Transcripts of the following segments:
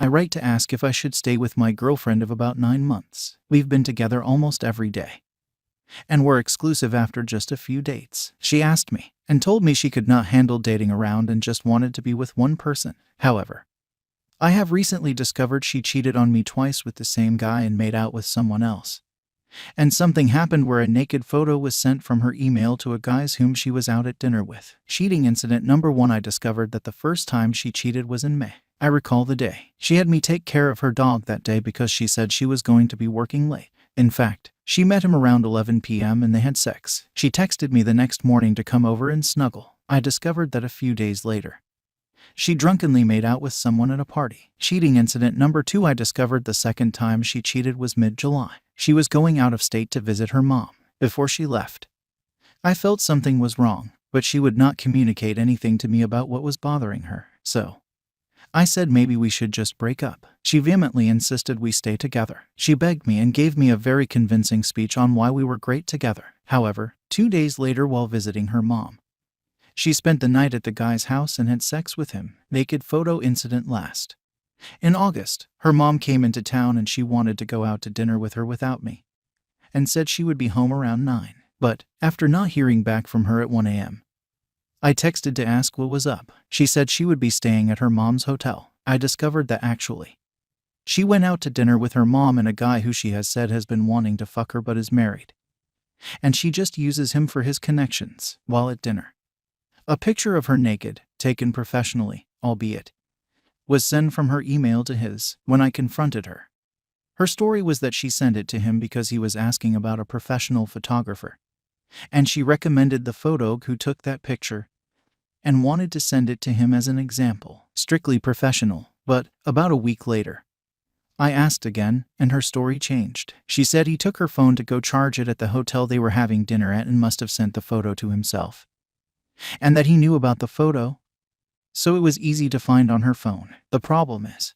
I write to ask if I should stay with my girlfriend of about 9 months. We've been together almost every day, and were exclusive after just a few dates. She asked me and told me she could not handle dating around and just wanted to be with one person. However, I have recently discovered she cheated on me twice with the same guy and made out with someone else. And something happened where a naked photo was sent from her email to a guy whom she was out at dinner with. Cheating incident number 1. I discovered that the first time she cheated was in May. I recall the day. She had me take care of her dog that day because she said she was going to be working late. In fact, she met him around 11 p.m. and they had sex. She texted me the next morning to come over and snuggle. I discovered that a few days later, she drunkenly made out with someone at a party. Cheating incident number 2. I discovered the second time she cheated was mid-July. She was going out of state to visit her mom. Before she left, I felt something was wrong, but she would not communicate anything to me about what was bothering her. So I said maybe we should just break up. She vehemently insisted we stay together. She begged me and gave me a very convincing speech on why we were great together. However, 2 days later while visiting her mom, she spent the night at the guy's house and had sex with him. Naked photo incident last. In August, her mom came into town and she wanted to go out to dinner with her without me, and said she would be home around 9. But, after not hearing back from her at 1 a.m., I texted to ask what was up. She said she would be staying at her mom's hotel. I discovered that actually, she went out to dinner with her mom and a guy who she has said has been wanting to fuck her but is married, and she just uses him for his connections. While at dinner, a picture of her naked, taken professionally, albeit, was sent from her email to his. When I confronted her, her story was that she sent it to him because he was asking about a professional photographer, and she recommended the photo who took that picture and wanted to send it to him as an example. Strictly professional. But, about a week later, I asked again, and her story changed. She said he took her phone to go charge it at the hotel they were having dinner at and must have sent the photo to himself, and that he knew about the photo, so it was easy to find on her phone. The problem is,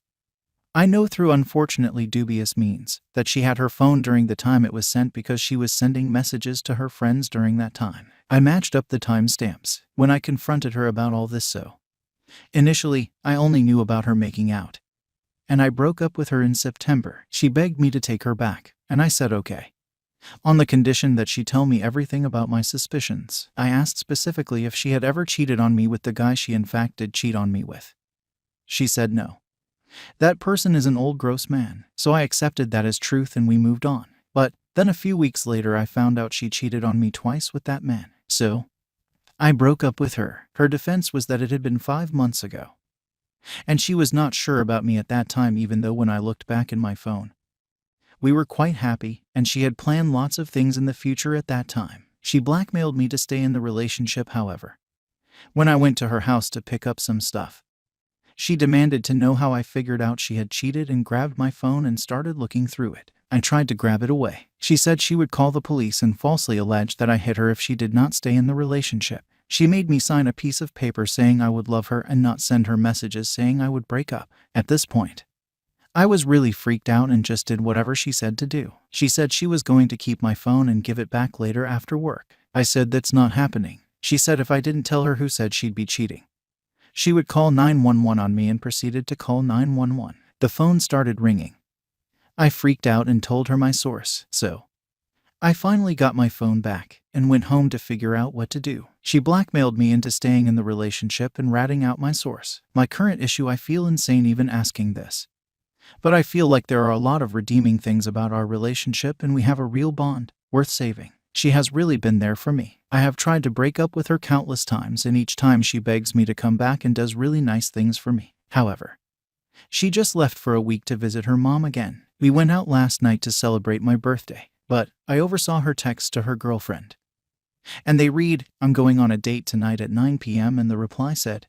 I know through unfortunately dubious means that she had her phone during the time it was sent because she was sending messages to her friends during that time. I matched up the timestamps when I confronted her about all this. So initially, I only knew about her making out, and I broke up with her in September. She begged me to take her back, and I said okay, on the condition that she tell me everything about my suspicions. I asked specifically if she had ever cheated on me with the guy she in fact did cheat on me with. She said no. That person is an old gross man. So I accepted that as truth and we moved on. But then a few weeks later I found out she cheated on me twice with that man. So I broke up with her. Her defense was that it had been 5 months ago, and she was not sure about me at that time, even though when I looked back in my phone, we were quite happy, and she had planned lots of things in the future at that time. She blackmailed me to stay in the relationship. However, when I went to her house to pick up some stuff, she demanded to know how I figured out she had cheated and grabbed my phone and started looking through it. I tried to grab it away. She said she would call the police and falsely alleged that I hit her if she did not stay in the relationship. She made me sign a piece of paper saying I would love her and not send her messages saying I would break up. At this point, I was really freaked out and just did whatever she said to do. She said she was going to keep my phone and give it back later after work. I said that's not happening. She said if I didn't tell her who said she'd be cheating, she would call 911 on me and proceeded to call 911. The phone started ringing. I freaked out and told her my source. So I finally got my phone back and went home to figure out what to do. She blackmailed me into staying in the relationship and ratting out my source. My current issue, I feel insane even asking this, but I feel like there are a lot of redeeming things about our relationship and we have a real bond worth saving. She has really been there for me. I have tried to break up with her countless times and each time she begs me to come back and does really nice things for me. However, she just left for a week to visit her mom again. We went out last night to celebrate my birthday, but I oversaw her text to her girlfriend, and they read, "I'm going on a date tonight at 9 p.m. and the reply said,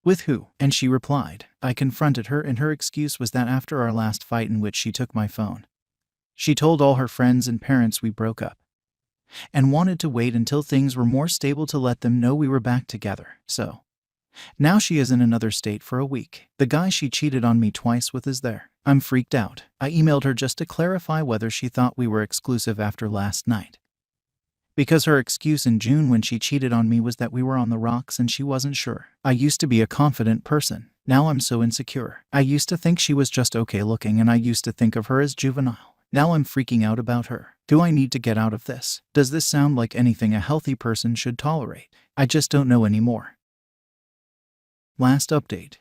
"With who?" And she replied. I confronted her and her excuse was that after our last fight in which she took my phone, she told all her friends and parents we broke up, and wanted to wait until things were more stable to let them know we were back together. So now she is in another state for a week. The guy she cheated on me twice with is there. I'm freaked out. I emailed her just to clarify whether she thought we were exclusive after last night, because her excuse in June when she cheated on me was that we were on the rocks and she wasn't sure. I used to be a confident person. Now I'm so insecure. I used to think she was just okay looking and I used to think of her as juvenile. Now I'm freaking out about her. Do I need to get out of this? Does this sound like anything a healthy person should tolerate? I just don't know anymore. Last update.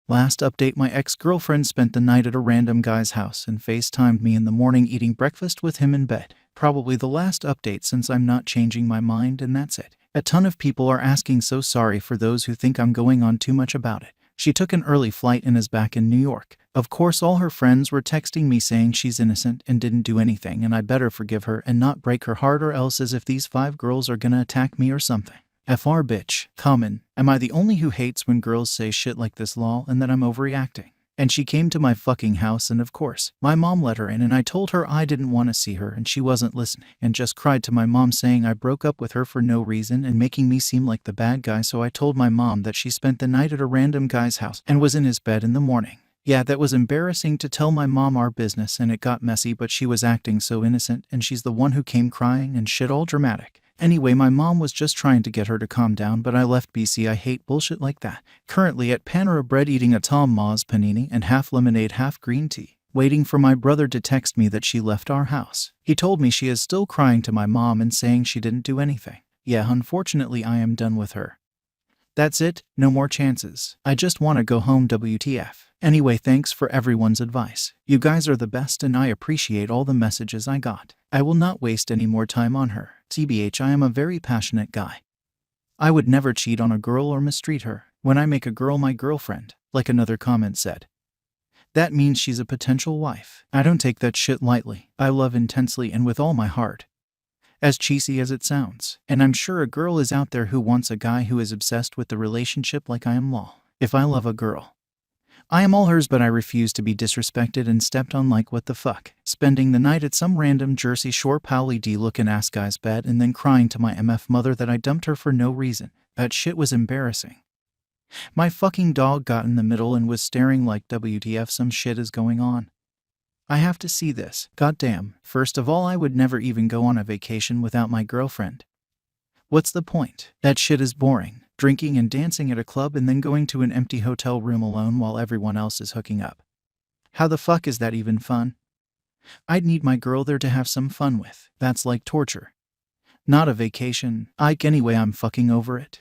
My ex-girlfriend spent the night at a random guy's house and FaceTimed me in the morning eating breakfast with him in bed. Probably the last update since I'm not changing my mind, and that's it. A ton of people are asking, so sorry for those who think I'm going on too much about it. She took an early flight and is back in New York. Of course, all her friends were texting me saying she's innocent and didn't do anything and I better forgive her and not break her heart, or else as if these 5 girls are gonna attack me or something. FR bitch. Common. Am I the only who hates when girls say shit like this, lol, and that I'm overreacting? And she came to my fucking house and of course, my mom let her in and I told her I didn't want to see her and she wasn't listening and just cried to my mom saying I broke up with her for no reason and making me seem like the bad guy. So I told my mom that she spent the night at a random guy's house and was in his bed in the morning. Yeah, that was embarrassing to tell my mom our business and it got messy, but she was acting so innocent and she's the one who came crying and shit all dramatic. Anyway, my mom was just trying to get her to calm down, but I left BC. I hate bullshit like that. Currently at Panera Bread eating a Tom Ma's panini and half lemonade, half green tea, waiting for my brother to text me that she left our house. He told me she is still crying to my mom and saying she didn't do anything. Yeah, unfortunately I am done with her. That's it, no more chances. I just want to go home, WTF. Anyway, thanks for everyone's advice. You guys are the best and I appreciate all the messages I got. I will not waste any more time on her. TBH, I am a very passionate guy. I would never cheat on a girl or mistreat her. When I make a girl my girlfriend, like another comment said, that means she's a potential wife. I don't take that shit lightly. I love intensely and with all my heart. As cheesy as it sounds. And I'm sure a girl is out there who wants a guy who is obsessed with the relationship like I am, lol. If I love a girl, I am all hers, but I refuse to be disrespected and stepped on. Like what the fuck? Spending the night at some random Jersey Shore Pauly D looking ass guy's bed and then crying to my MF mother that I dumped her for no reason. That shit was embarrassing. My fucking dog got in the middle and was staring like WTF, some shit is going on. I have to see this. Goddamn. First of all, I would never even go on a vacation without my girlfriend. What's the point? That shit is boring. Drinking and dancing at a club and then going to an empty hotel room alone while everyone else is hooking up. How the fuck is that even fun? I'd need my girl there to have some fun with. That's like torture. Not a vacation. Anyway, I'm fucking over it.